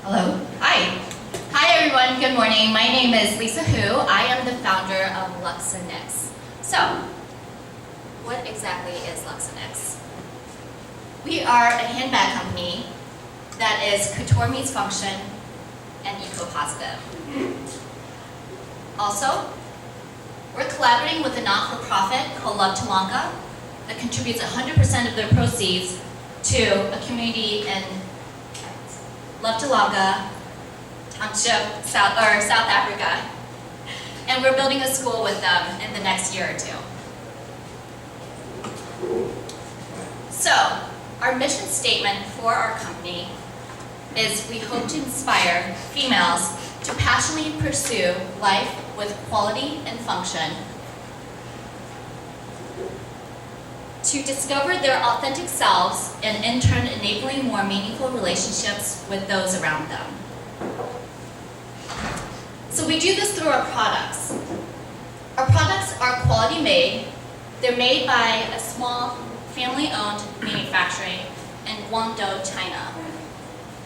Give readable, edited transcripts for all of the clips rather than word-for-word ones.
Hello. Hi. Hi everyone, good morning. My name is Lisa Hu. I am the founder of Lux and Nyx. So, what exactly is Lux and Nyx? We are a handbag company that is couture meets function and eco-positive. Also, we're collaborating with a not-for-profit called Love to Lanka that contributes 100% of their proceeds to a community in Love to Lanka Township, South Africa. And we're building a school with them in the next year or two. So, our mission statement for our company is we hope to inspire females to passionately pursue life with quality and function, to discover their authentic selves and in turn enabling more meaningful relationships with those around them. So we do this through our products. Our products are quality made. They're made by a small family-owned manufacturing in Guangdong, China.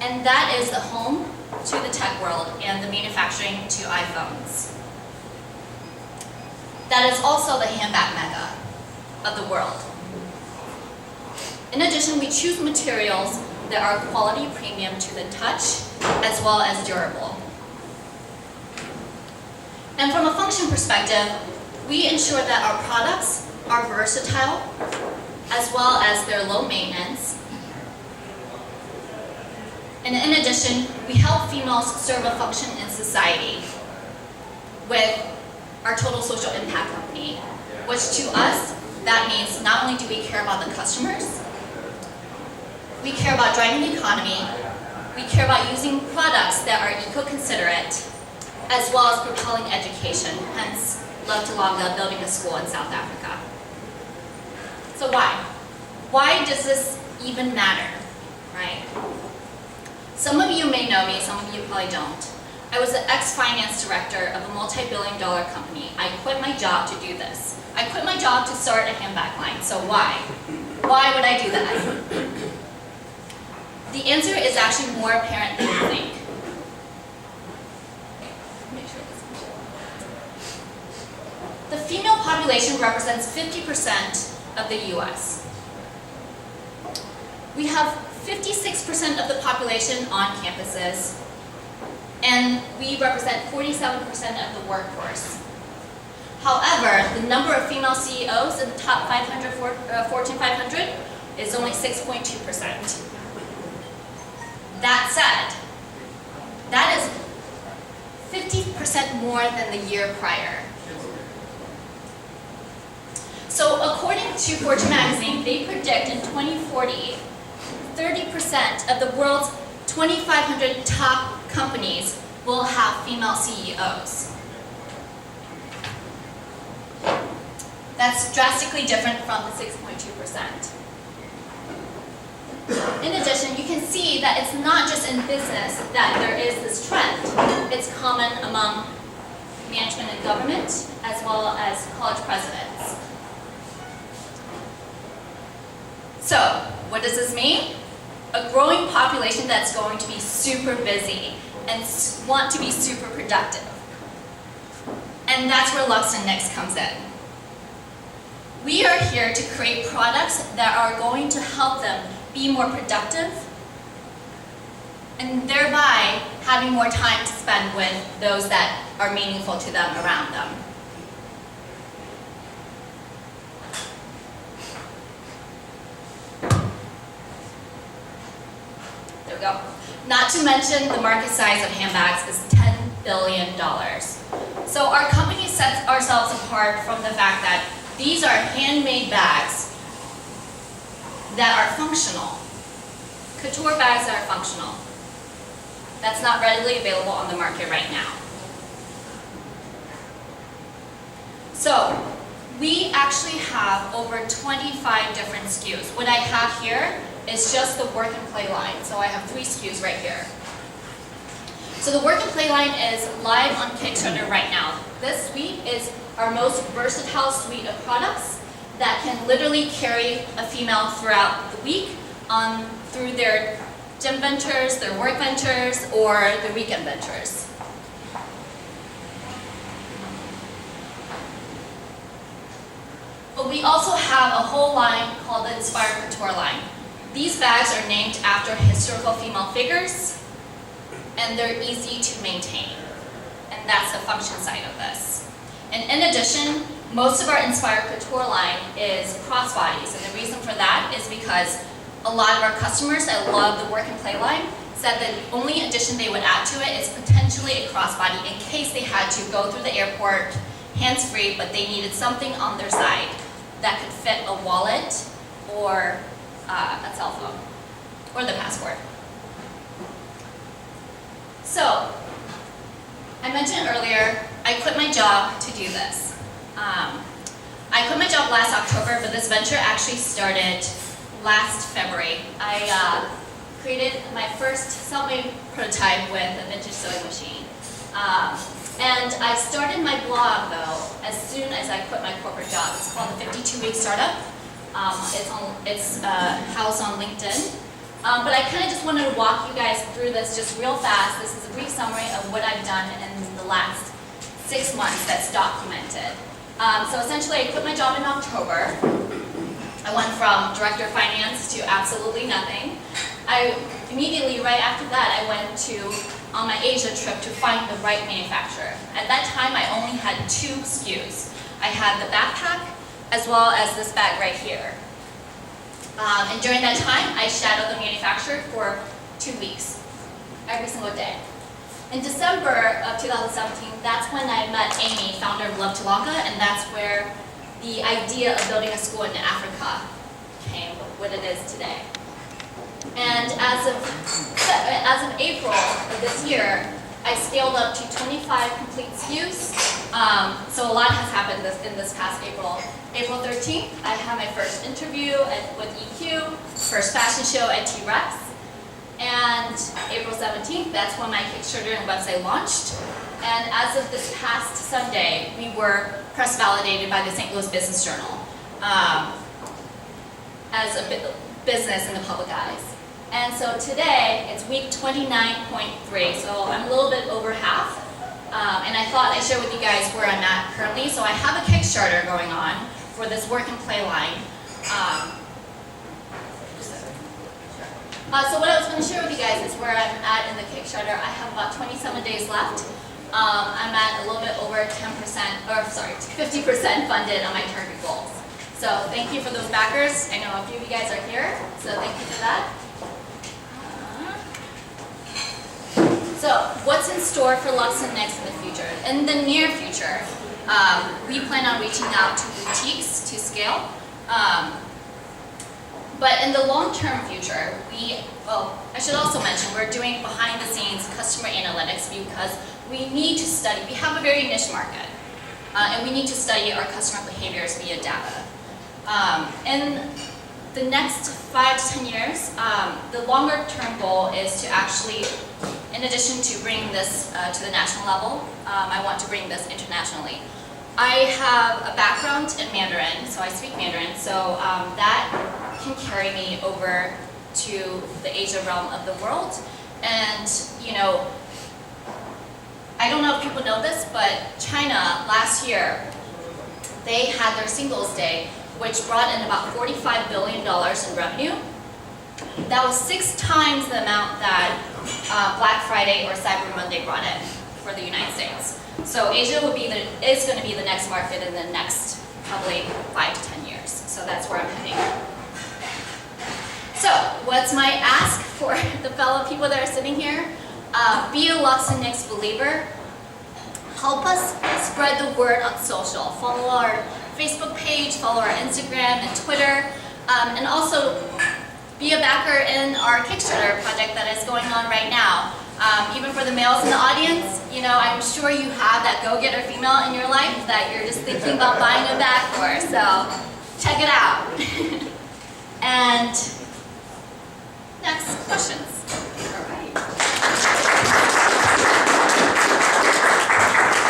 And that is the home to the tech world and the manufacturing to iPhones. That is also the handbag mecca of the world. In addition, we choose materials that are quality premium to the touch as well as durable. And from a function perspective, we ensure that our products are versatile as well as they're low maintenance. And in addition, we help females serve a function in society with our total social impact company, which to us, that means not only do we care about the customers, we care about driving the economy, we care about using products that are eco-considerate, as well as propelling education, hence Love to Lanka building a school in South Africa. So why? Why does this even matter, right? Some of you may know me, some of you probably don't. I was the ex-finance director of a multi-billion-dollar company. I quit my job to do this. I quit my job to start a handbag line, so why? Why would I do that? The answer is actually more apparent than you think. The female population represents 50% of the US. We have 56% of the population on campuses, and we represent 47% of the workforce. However, the number of female CEOs in the top 500, Fortune 500 is only 6.2%. That said, that is 50% more than the year prior. So according to Fortune magazine, they predict in 2040, 30% of the world's 2,500 top companies will have female CEOs. That's drastically different from the 6.2%. In addition, you can see that it's not just in business that there is this trend. It's common among management and government, as well as college presidents. So, what does this mean? A growing population that's going to be super busy and want to be super productive. And that's where Lux and Nyx comes in. We are here to create products that are going to help them be more productive and thereby having more time to spend with those that are meaningful to them around them. There we go. Not to mention the market size of handbags is $10 billion. So our company sets ourselves apart from the fact that these are handmade bags that are functional. Couture bags that are functional. That's not readily available on the market right now. So, we actually have over 25 different SKUs. What I have here is just the work and play line. So I have 3 SKUs right here. So the work and play line is live on Kickstarter right now. This suite is our most versatile suite of products that can literally carry a female throughout the week through their gym ventures, their work ventures, or their weekend ventures. But we also have a whole line called the Inspire Couture line. These bags are named after historical female figures, and they're easy to maintain. And that's the function side of this. And in addition, most of our Inspire Couture line is crossbodies, and the reason for that is because a lot of our customers that love the work and play line said that the only addition they would add to it is potentially a crossbody in case they had to go through the airport hands-free, but they needed something on their side that could fit a wallet or a cell phone or the passport. So, I mentioned earlier, I quit my job to do this. I quit my job last October, but this venture actually started last February. I created my first self-made prototype with a vintage sewing machine. And I started my blog though as soon as I quit my corporate job. It's called the 52-Week Startup. It's housed on LinkedIn. But I kind of just wanted to walk you guys through this just real fast. This is a brief summary of what I've done in the last 6 months that's documented. So essentially I quit my job in October. I went from director of finance to absolutely nothing. Immediately right after that I went on my Asia trip to find the right manufacturer. At that time I only had 2 SKUs. I had the backpack as well as this bag right here. And during that time, I shadowed the manufacturer for 2 weeks, every single day. In December of 2017, that's when I met Amy, founder of Love to Lanka, and that's where the idea of building a school in Africa came, what it is today. And as of April of this year, I scaled up to 25 complete SKUs. So a lot has happened in this past April. April 13th, I had my first interview with EQ, first fashion show at T-Rex. And April 17th, that's when my Kickstarter and website launched. And as of this past Sunday, we were press validated by the St. Louis Business Journal as a business in the public eyes. And so today, it's week 29.3, so I'm a little bit over half. And I thought I'd share with you guys where I'm at currently. So I have a Kickstarter going on for this work and play line. So what I was going to share with you guys is where I'm at in the Kickstarter. I have about 27 days left. I'm at a little bit over 50% funded on my target goals. So thank you for those backers. I know a few of you guys are here, so thank you for that. So what's in store for Lux and Nyx in the future? In the near future, we plan on reaching out to boutiques to scale. But in the long-term future, I should also mention, we're doing behind-the-scenes customer analytics because we need to study. We have a very niche market, and we need to study our customer behaviors via data. In the next 5 to 10 years, the longer-term goal is to actually, in addition to bringing this to the national level, I want to bring this internationally. I have a background in Mandarin, so I speak Mandarin, so that can carry me over to the Asia realm of the world. And, you know, I don't know if people know this, but China last year, they had their Singles Day, which brought in about $45 billion in revenue. That was 6 times the amount that Black Friday or Cyber Monday brought in for the United States. So Asia is going to be the next market in the next probably 5 to 10 years. So that's where I'm heading. So what's my ask for the fellow people that are sitting here? Be a Lux and Nyx believer. Help us spread the word on social. Follow our Facebook page, follow our Instagram and Twitter, and also be a backer in our Kickstarter project that is going on right now. Even for the males in the audience, you know, I'm sure you have that go-getter female in your life that you're just thinking about buying a bag for, so check it out. And next, questions. All right.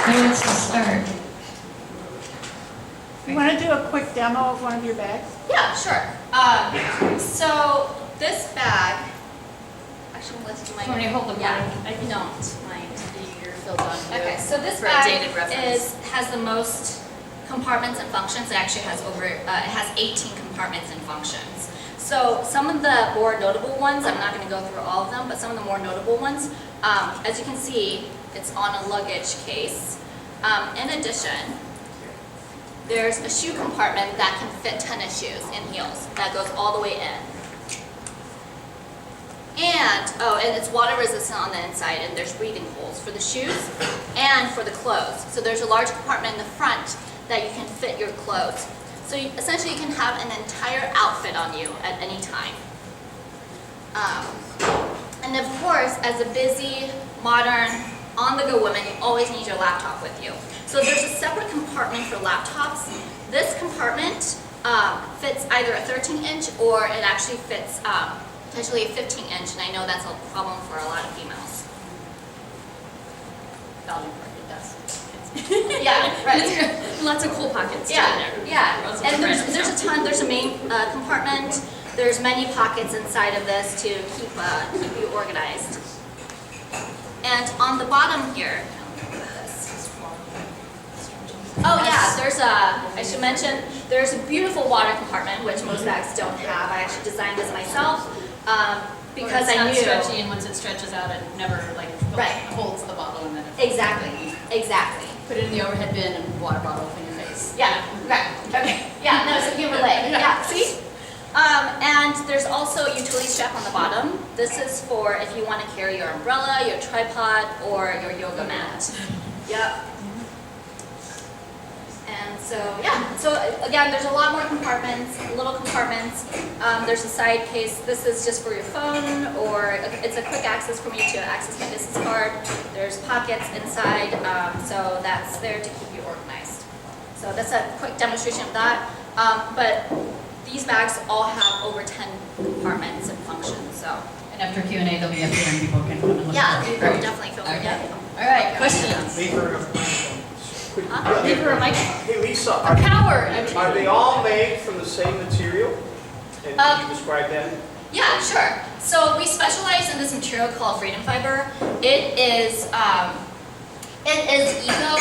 Who wants to start? You want to do a quick demo of one of your bags? Yeah, sure. So this bag actually list my. Want me to hold the Yeah, mic? I don't mind. You're filled on. Okay, so this For a bag dated reference. has the most compartments and functions. It actually has it has 18 compartments and functions. So some of the more notable ones, I'm not going to go through all of them, but some of the more notable ones, as you can see, it's on a luggage case. In addition, there's a shoe compartment that can fit tennis shoes and heels. That goes all the way in. And it's water resistant on the inside, and there's breathing holes for the shoes and for the clothes. So there's a large compartment in the front that you can fit your clothes. So essentially you can have an entire outfit on you at any time. And of course, as a busy, modern, on-the-go woman, you always need your laptop with you. So there's a separate compartment for laptops. This compartment fits either a 13-inch or it actually fits potentially a 15-inch, and I know that's a problem for a lot of females. Value part, it does. Yeah, right. Lots of cool pockets Yeah, down there. yeah. Lots of And there's different a ton. There's a main compartment. There's many pockets inside of this to keep you organized. And on the bottom here. Oh yeah, I should mention, there's a beautiful water compartment, which most bags don't have. I actually designed this myself because I knew. It's not stretchy, and once it stretches out, it never Right. holds the bottle, and then it Exactly. put it in the overhead bin and water bottle in your face. Yeah, right, okay. Yeah, no, so you relate. Yeah, see? And there's also a utility strap on the bottom. This is for if you want to carry your umbrella, your tripod, or your yoga mat. Yep. And so, yeah, so again, there's a lot more compartments, little compartments. There's a side case. This is just for your phone, or it's a quick access for me to access my business card. There's pockets inside, so that's there to keep you organized. So that's a quick demonstration of that. But these bags all have over 10 compartments and functions, so. And after Q&A, they'll be up here and people can come and look. Yeah, at you it. can Great. definitely feel free Okay. to. All right, questions? Leave her enough microphone. Huh? Leave her a mic. Hey Lisa, A power. are they all made from the same material? And can you describe them? Yeah, sure. So we specialize in this material called freedom fiber. It is eco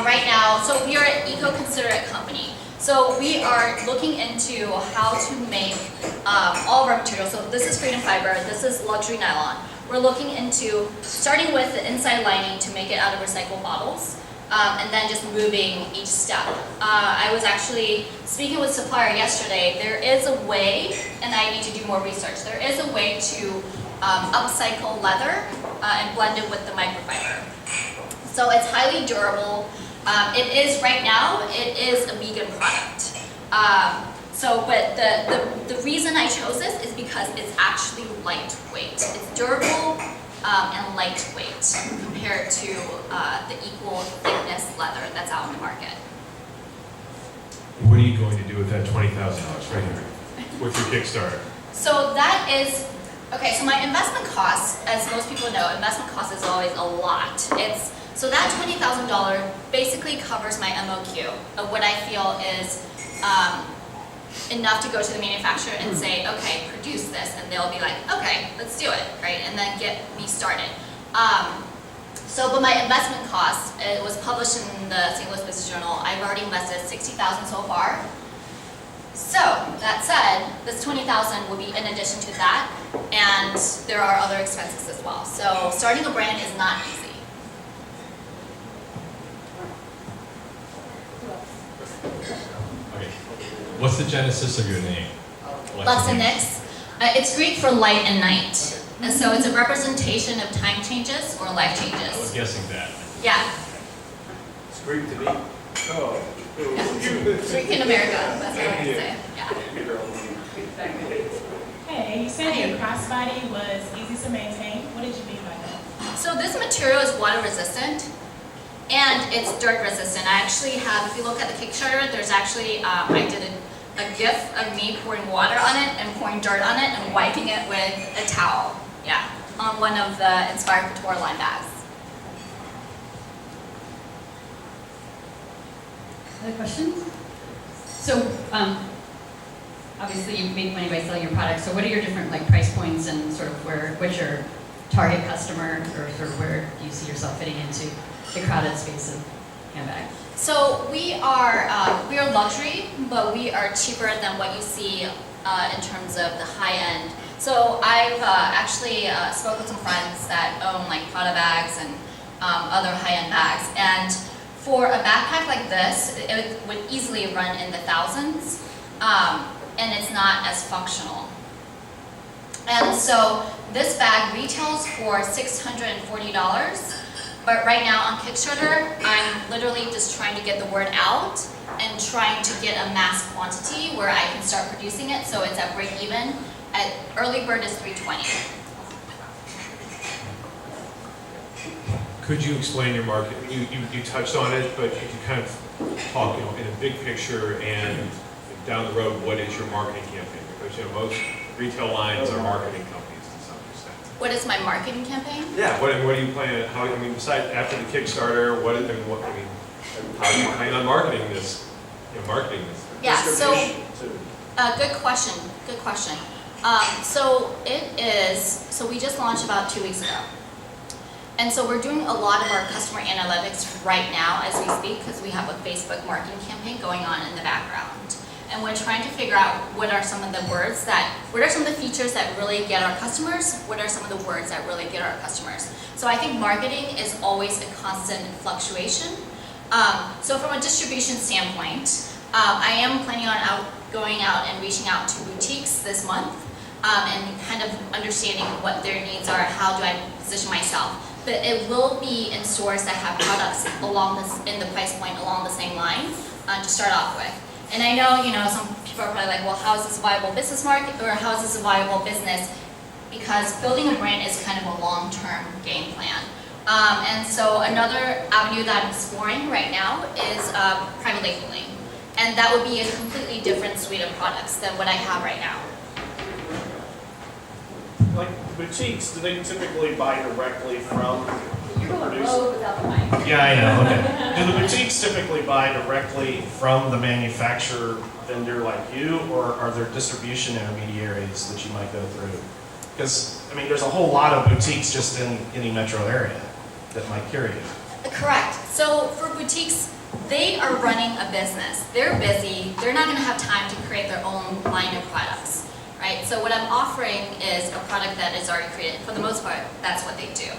right now. So we are an eco-considerate company. So we are looking into how to make all of our materials. So this is freedom fiber. This is luxury nylon. We're looking into starting with the inside lining to make it out of recycled bottles. And then just moving each step. I was actually speaking with a supplier yesterday. There is a way, and I need to do more research, there is a way to upcycle leather and blend it with the microfiber. So it's highly durable. It is, right now, it is a vegan product. But the reason I chose this is because it's actually lightweight. It's durable, and lightweight compared to the equal thickness leather that's out in the market. What are you going to do with that $20,000 right here? What's your Kickstarter? So that is, okay, so my investment cost, as most people know, investment cost is always a lot. So that $20,000 basically covers my MOQ of what I feel is enough to go to the manufacturer and say, okay, produce this, and they'll be like, okay, let's do it, right, and then get me started. But my investment cost, it was published in the St. Louis Business Journal. I've already invested $60,000 so far. So that said, this $20,000 will be in addition to that, and there are other expenses as well. So starting a brand is not easy. Okay. What's the genesis of your name? Lux and Nyx. It's Greek for light and night. And so it's a representation of time changes or life I was changes. guessing that. Yeah, It's Greek to me. Oh. Greek in America, that's what I can say. Yeah. Hey, you said your crossbody was easy to maintain. What did you mean by that? So this material is water resistant and it's dirt resistant. I actually have, if you look at the Kickstarter, there's actually, I did a GIF of me pouring water on it and pouring dirt on it and wiping it with a towel. Yeah, on one of the Inspired Couture line bags. Other questions? So, obviously you make money by selling your products, so what are your different price points and sort of what's your target customer, or sort of where do you see yourself fitting into the crowded space of handbags? So we are luxury, but we are cheaper than what you see in terms of the high end. So I've actually spoke with some friends that own like Prada bags and other high-end bags, and for a backpack like this, it would easily run in the thousands, and it's not as functional. And so this bag retails for $640, but right now on Kickstarter, I'm literally just trying to get the word out and trying to get a mass quantity where I can start producing it, so it's at break even. At early bird is $320. Could you explain your market? You touched on it, but if you kind of talk, in a big picture and down the road, what is your marketing campaign? Because most retail lines are marketing companies to some extent. What is my marketing campaign? Yeah. What are you planning? Besides after the Kickstarter, how do you plan on marketing this? Yeah. So, Distribution, too. good question. Good question. So we just launched about 2 weeks ago. And so we're doing a lot of our customer analytics right now as we speak, because we have a Facebook marketing campaign going on in the background. And we're trying to figure out what are some of the features that really get our customers, what are some of the words that really get our customers. So I think marketing is always a constant fluctuation. So from a distribution standpoint, I am planning on going out and reaching out to boutiques this month, and kind of understanding what their needs are, how do I position myself. But it will be in stores that have products in the price point along the same line to start off with. And I know, some people are probably like, well, how is this a viable business market, or how is this a viable business? Because building a brand is kind of a long-term game plan. And so another avenue that I'm exploring right now is private labeling. And that would be a completely different suite of products than what I have right now. Like boutiques, do they typically buy directly from the producer? without the mic. Yeah, I know, okay. Do the boutiques typically buy directly from the manufacturer vendor like you, or are there distribution intermediaries that you might go through? Because, there's a whole lot of boutiques just in any metro area that might carry you. Correct. So for boutiques, they are running a business. They're busy. They're not going to have time to create their own line of products, right? So what I'm offering is a product that is already created. For the most part, that's what they do.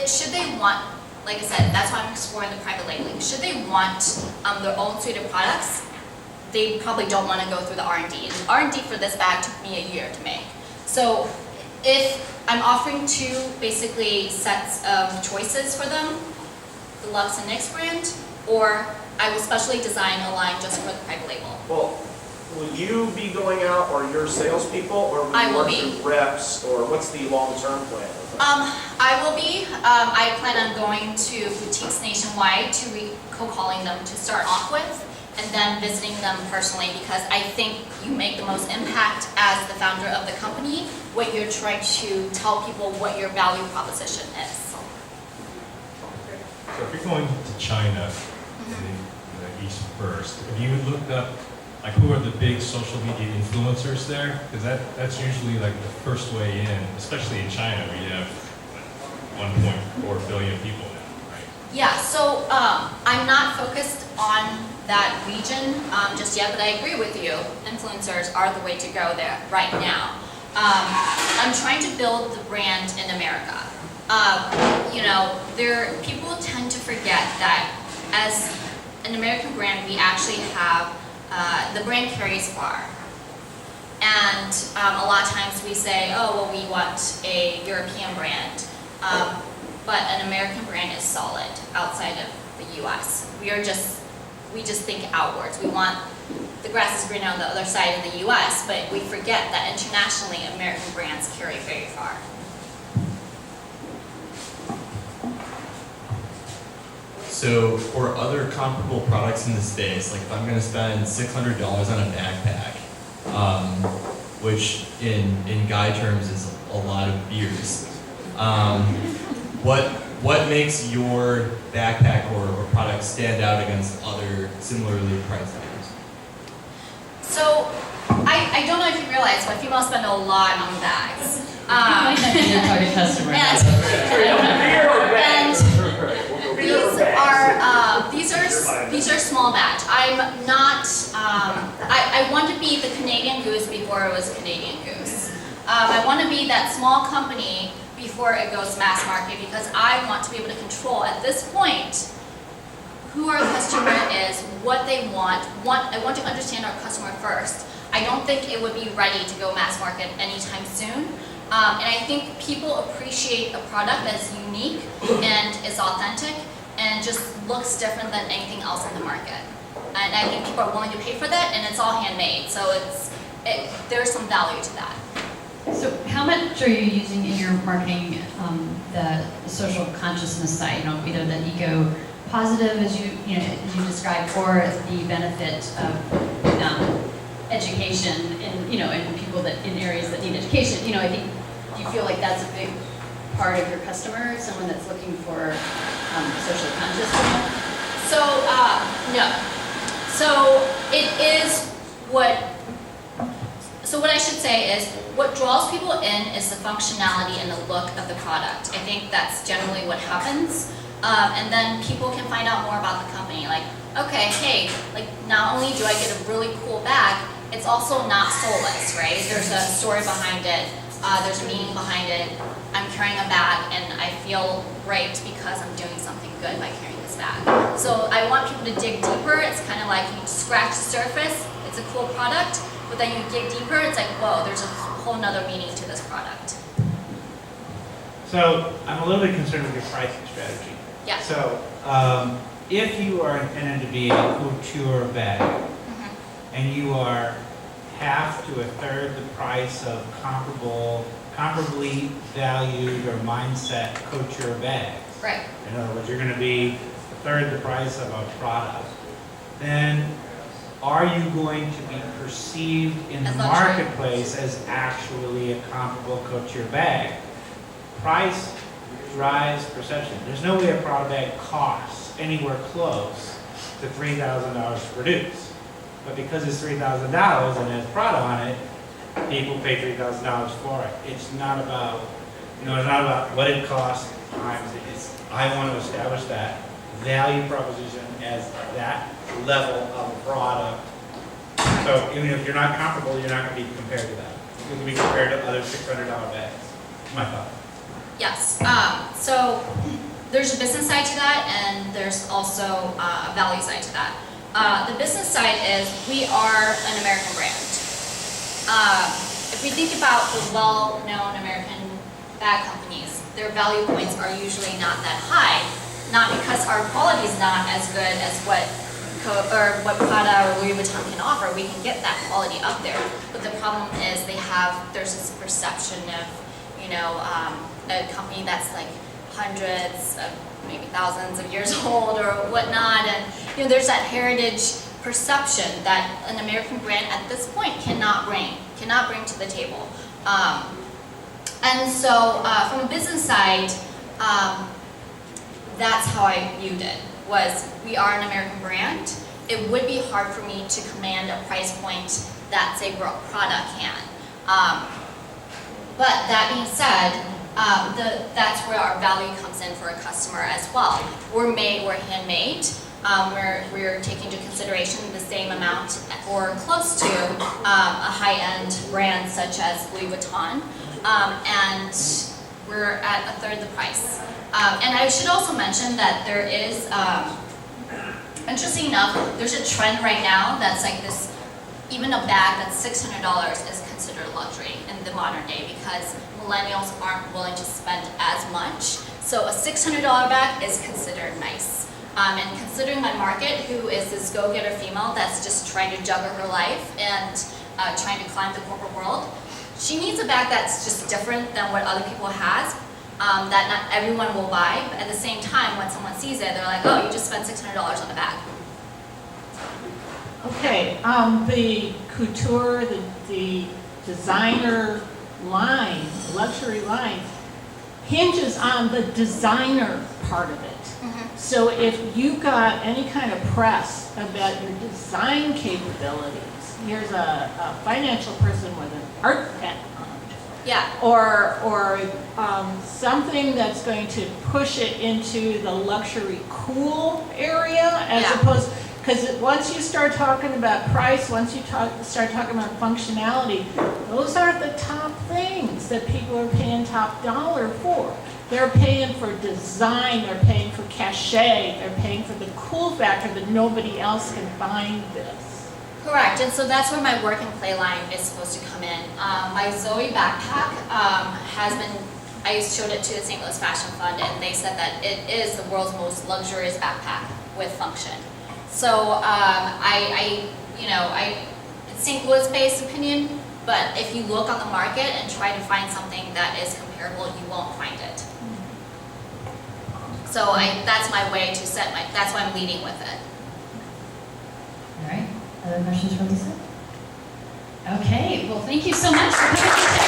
Should they want, like I said, that's why I'm exploring the private labeling. Should they want their own suite of products, they probably don't want to go through the R&D. And R&D for this bag took me a year to make. So if I'm offering two basically sets of choices for them, the Lux and Nyx brand, or I will specially design a line just for the private label. Well, will you be going out, or your salespeople, or will I you will work be. through reps, or what's the long-term plan? I will be. I plan on going to boutiques nationwide to co-calling them to start off with, and then visiting them personally, because I think you make the most impact as the founder of the company when you're trying to tell people what your value proposition is. So if you're going to China, in the East first, have you looked up, who are the big social media influencers there? Because that's usually the first way in, especially in China, where you have 1.4 billion people now, right? Yeah, so I'm not focused on that region just yet, but I agree with you. Influencers are the way to go there right now. I'm trying to build the brand in America. People tend to forget that as an American brand, we actually have, the brand carries far. And a lot of times we say, oh, well, we want a European brand. But an American brand is solid outside of the US. We just think outwards. We want the grass is greener on the other side of the US, but we forget that internationally American brands carry very far. So for other comparable products in the space, if I'm going to spend $600 on a backpack, which in guy terms is a lot of beers, what makes your backpack or product stand out against other similarly priced items? So I don't know if you realize, but females spend a lot on bags. Might not be your target customer. And, Beer or bag? and these are small batch. I'm not, I want to be the Canadian Goose before it was Canadian Goose. I want to be that small company before it goes mass market because I want to be able to control at this point who our customer is, what they want. I want to understand our customer first. I don't think it would be ready to go mass market anytime soon. And I think people appreciate a product that's unique and is authentic and just looks different than anything else in the market. And I think people are willing to pay for that, and it's all handmade, so there's some value to that. So how much are you using in your marketing the social consciousness side, either the eco-positive as you described, or the benefit of education in people that in areas that need education? I think, do you feel like that's a big part of your customer, someone that's looking for social conscious? So, no. So it is what I should say is what draws people in is the functionality and the look of the product. I think that's generally what happens. And then people can find out more about the company. Like, okay, hey, like not only do I get a really cool bag, it's also not soulless, right? There's a story behind it. There's a meaning behind it. I'm carrying a bag and I feel great because I'm doing something good by carrying this bag. So I want people to dig deeper. It's kind of like you scratch the surface, it's a cool product, but then you dig deeper, it's like, whoa, there's a whole nother meaning to this product. So I'm a little bit concerned with your pricing strategy. Yeah. So if you are intended to be a couture bag, and you are half to a third the price of comparably valued or mindset couture bags. Right. In other words, you're going to be a third the price of a product. Then are you going to be perceived in the As luxury. marketplace as actually a comparable couture bag? Price drives perception. There's no way a product bag costs anywhere close to $3,000 to produce. But because it's $3,000 and has Prada on it, people pay $3,000 for it. It's not about, it's not about what it costs times it. I want to establish that value proposition as that level of product. So even if you're not comparable, you're not going to be compared to that. You can be compared to other $600 bags. My thought. Yes. So there's a business side to that, and there's also a value side to that. The business side is we are an American brand. If we think about the well-known American bag companies, their value points are usually not that high, not because our quality is not as good as what Prada or Louis Vuitton can offer. We can get that quality up there, but the problem is there's this perception of, a company that's like hundreds of maybe thousands of years old or whatnot, and there's that heritage perception that an American brand at this point cannot bring to the table. And so from a business side, that's how I viewed it, was we are an American brand. It would be hard for me to command a price point that, say, Prada can. But that being said, that's where our value comes in for a customer as well. We're handmade. We're taking into consideration the same amount or close to a high-end brand such as Louis Vuitton, and we're at a third the price. And I should also mention that there is, interesting enough, there's a trend right now that's like this, even a bag that's $600 is considered luxury in the modern day because millennials aren't willing to spend as much. So a $600 bag is considered nice. And considering my market, who is this go-getter female that's just trying to juggle her life and trying to climb the corporate world, she needs a bag that's just different than what other people has, that not everyone will buy. But at the same time, when someone sees it, they're like, oh, you just spent $600 on a bag. Okay, the couture, the designer line, luxury line, hinges on the designer part of it. So if you got any kind of press about your design capabilities, here's a financial person with an art background, Yeah, or something that's going to push it into the luxury cool area as Yeah. opposed, because once you start talking about price, once you start talking about functionality, those aren't the top things that people are paying top dollar for. They're paying for design, they're paying for cachet, they're paying for the cool factor that nobody else can find this. correct. And so that's where my work and play line is supposed to come in. My Zoe backpack has been, I showed it to the St. Louis Fashion Fund, and they said that it is the world's most luxurious backpack with function. So it's St. Louis-based opinion, but if you look on the market and try to find something that is comparable, you won't find it. So that's my way to that's why I'm leading with it. All right, other questions for Lisa? Okay, well, thank you so much for coming today.